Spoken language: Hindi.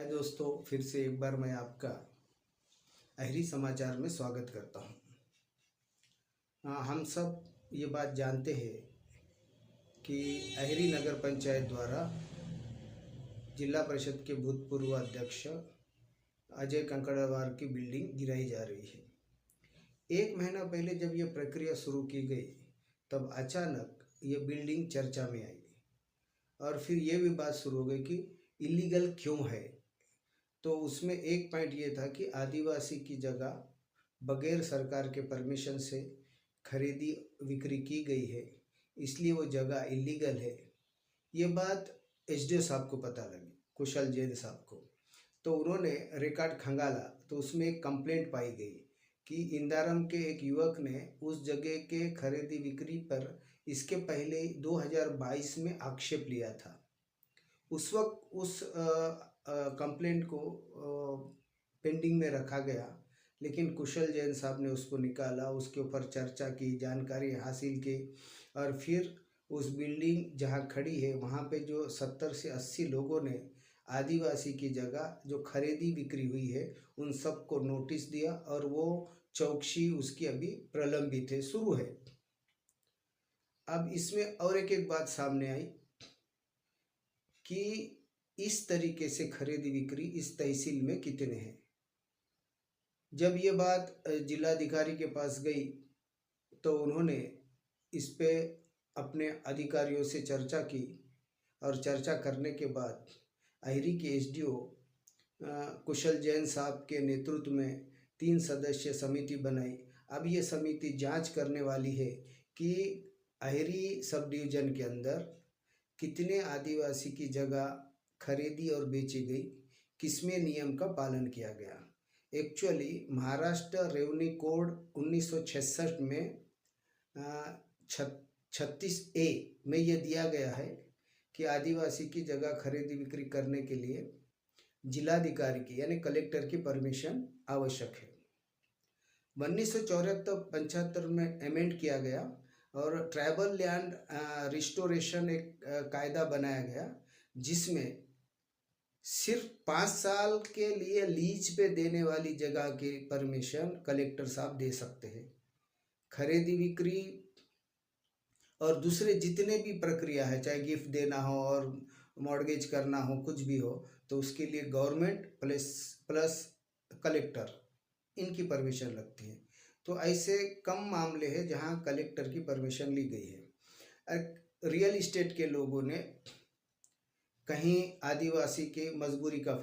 हाय दोस्तों, फिर से एक बार मैं आपका अहरी समाचार में स्वागत करता हूँ। हम सब ये बात जानते हैं कि अहरी नगर पंचायत द्वारा जिला परिषद के भूतपूर्व अध्यक्ष अजय कंकड़वार की बिल्डिंग गिराई जा रही है। 1 महीना पहले जब ये प्रक्रिया शुरू की गई तब अचानक ये बिल्डिंग चर्चा में आई और फिर ये भी बात शुरू हो गई कि इलीगल क्यों है। तो उसमें एक पॉइंट ये था कि आदिवासी की जगह बगैर सरकार के परमिशन से खरीदी बिक्री की गई है, इसलिए वो जगह इलीगल है। ये बात एसडीओ साहब को पता लगी, कुशल जैन साहब को। तो उन्होंने रिकॉर्ड खंगाला तो उसमें एक कंप्लेंट पाई गई कि इंदारम के एक युवक ने उस जगह के खरीदी बिक्री पर इसके पहले 2022 में आक्षेप लिया था। उस वक्त उस कंप्लेंट को पेंडिंग में रखा गया, लेकिन कुशल जैन साहब ने उसको निकाला, उसके ऊपर चर्चा की, जानकारी हासिल की और फिर उस बिल्डिंग जहाँ खड़ी है वहाँ पे जो 70 से 80 लोगों ने आदिवासी की जगह जो खरीदी बिक्री हुई है उन सब को नोटिस दिया और वो चौकसी उसकी अभी प्रलंबित है, शुरू है। अब इसमें और एक बात सामने आई कि इस तरीके से खरीदी बिक्री इस तहसील में कितने हैं। जब ये बात जिलाधिकारी के पास गई तो उन्होंने इस पे अपने अधिकारियों से चर्चा की और चर्चा करने के बाद अहरी के एसडीओ कुशल जैन साहब के नेतृत्व में 3 सदस्यीय समिति बनाई। अब ये समिति जांच करने वाली है कि अहरी सब डिवीज़न के अंदर कितने आदिवासी की जगह खरीदी और बेची गई, किसमें नियम का पालन किया गया। एक्चुअली महाराष्ट्र रेवेन्यू कोड 1966 में 36A में यह दिया गया है कि आदिवासी की जगह खरीदी बिक्री करने के लिए जिलाधिकारी की यानी कलेक्टर की परमिशन आवश्यक है। 1974-75 में अमेंड किया गया और ट्राइबल लैंड रिस्टोरेशन एक कायदा बनाया गया जिसमें सिर्फ 5 साल के लिए लीज पे देने वाली जगह की परमिशन कलेक्टर साहब दे सकते हैं। खरीदी बिक्री और दूसरे जितने भी प्रक्रिया है, चाहे गिफ्ट देना हो और मॉर्गेज करना हो, कुछ भी हो, तो उसके लिए गवर्नमेंट प्लस कलेक्टर इनकी परमिशन लगती है। तो ऐसे कम मामले हैं जहां कलेक्टर की परमिशन ली गई है। रियल इस्टेट के लोगों ने कहीं आदिवासी के मजबूरी का फायदा